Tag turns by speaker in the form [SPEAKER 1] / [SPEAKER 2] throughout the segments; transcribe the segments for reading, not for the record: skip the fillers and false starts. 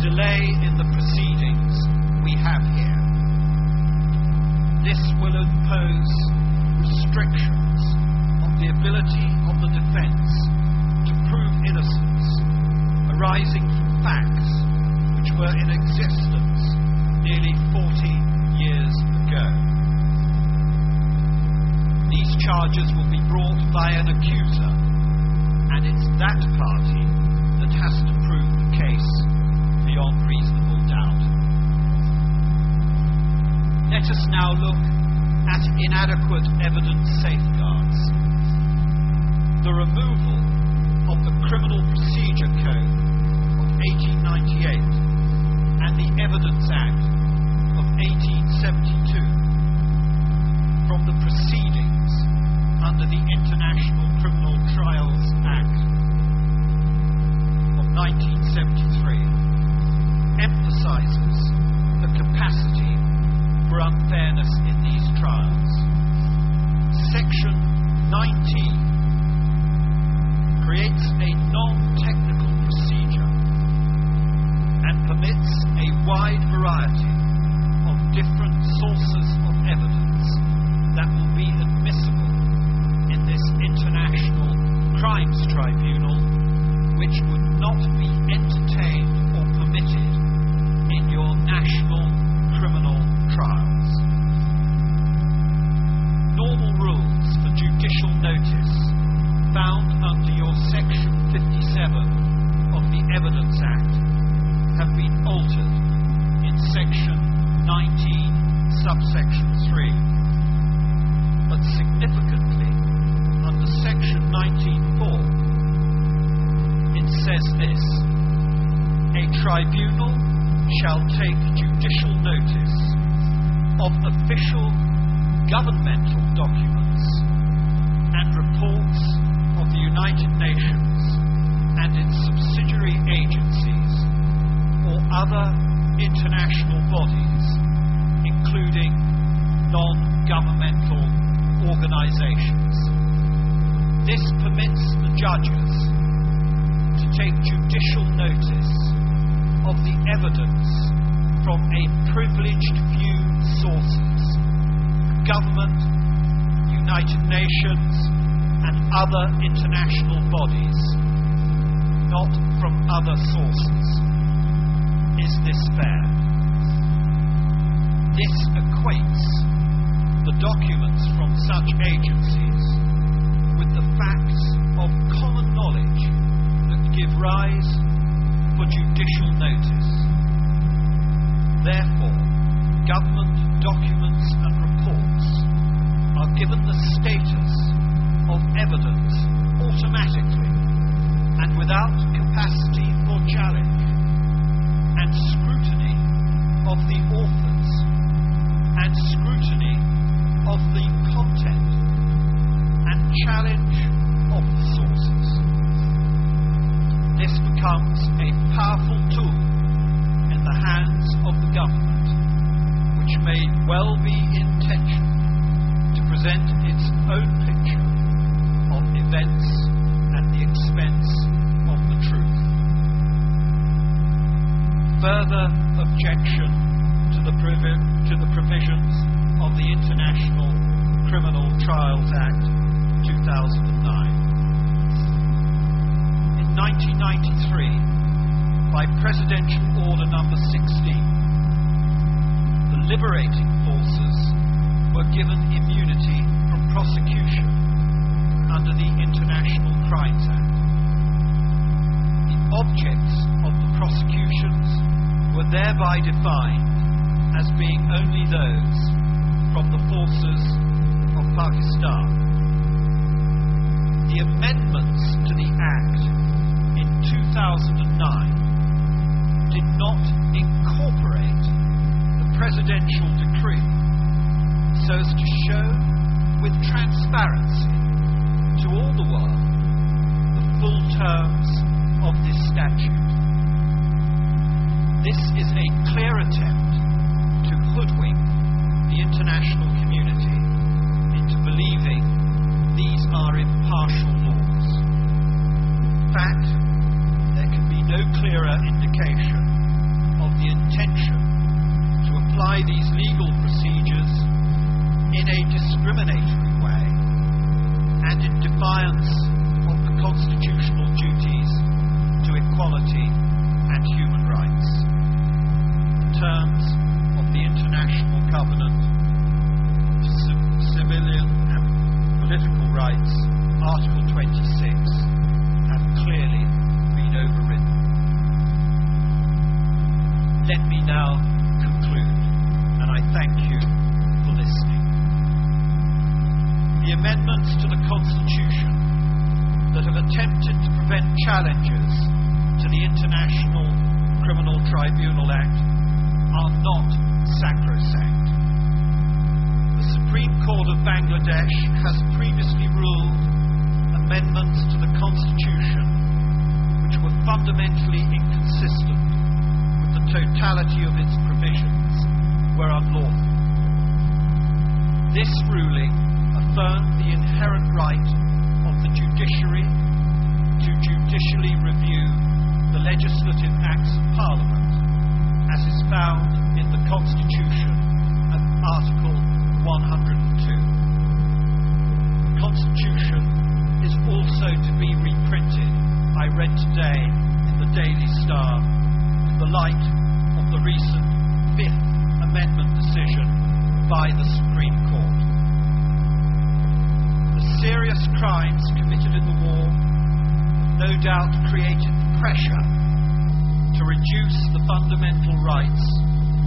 [SPEAKER 1] delay in the proceedings we have here. This will impose restrictions on the ability of the defence to prove innocence arising from facts which were in existence nearly 40 years ago. These charges will be brought by an accuser, and it's that party that has to prove the case beyond reasonable doubt. Let us now look at inadequate evidence safeguards. The removal of the Criminal Procedure Code of 1898 and the Evidence Act of 1872 from the proceedings under the International Criminal Trials Act of 1973 emphasizes the capacity for unfairness in these trials. Section 19 creates a non-technical procedure and permits a wide variety of different sources of evidence that will be admissible in this International Crimes Tribunal, which would not be entertained or permitted in your national criminal trials. Normal rules for judicial notice found under your Section 57 of the Evidence Act have been altered in Section 19, subsection 3. But significantly, under Section 19.4, it says this: a tribunal shall take judicial notice of official governmental documents and reports of the United Nations and its subsidiary agencies or other international bodies, including non-governmental organizations. This permits the judges to take judicial notice of the evidence from a privileged few sources: government, United Nations, and other international bodies, not from other sources. Is this fair? This equates the documents from such agencies with the facts of common knowledge that give rise for judicial notice. Therefore, government documents and reports are given the status of evidence automatically and without capacity for challenge and scrutiny of the authors and scrutiny of the content and challenge of the sources. This becomes a powerful tool in the hands of the government, which may well be intentioned to present its own picture of events at the expense of the truth. Further objection to the provisions of the International Criminal Trials Act 2009. In 1993, by Presidential Order Number 16, the liberating forces were given immunity from prosecution under the International Crimes Act. The objects of the prosecutions were thereby defined as being only those from the forces of Pakistan. The amendments to the Act in 2009 did not incorporate the presidential decree so as to show with transparency to all the world the full terms of this statute. This is a clear attempt to hoodwink the international community into believing these are impartial laws. In fact, there can be no clearer indication apply these legal procedures in a discriminatory way and in defiance of the constitutional duties to equality and human rights. The terms of the International Covenant for Civilian and Political Rights, Article 26, have clearly been overridden. Let me now conclude, and I thank you for listening. The amendments to the Constitution that have attempted to prevent challenges to the International Criminal Tribunal Act are not sacrosanct. The Supreme Court of Bangladesh has previously ruled amendments to the Constitution which were fundamentally inconsistent with the totality of its provisions were unlawful. This ruling affirmed the inherent right of the judiciary to judicially review the legislative acts of Parliament, as is found in the Constitution at Article 102. The Constitution is also to be reprinted, I read today in the Daily Star, in the light of the recent Fifth Amendment decision by the Supreme Court. The serious crimes committed in the war no doubt created pressure to reduce the fundamental rights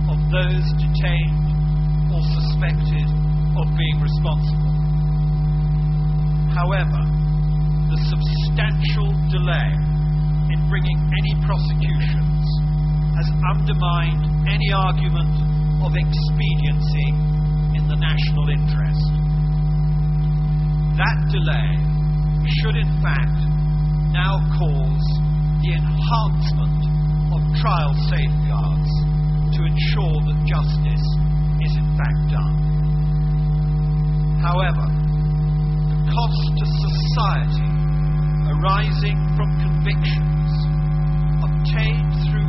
[SPEAKER 1] of those detained or suspected of being responsible. However, the substantial delay in bringing any prosecutions has undermined any argument of expediency in the national interest. That delay should in fact now cause the enhancement of trial safeguards to ensure that justice is in fact done. However, the cost to society arising from convictions obtained through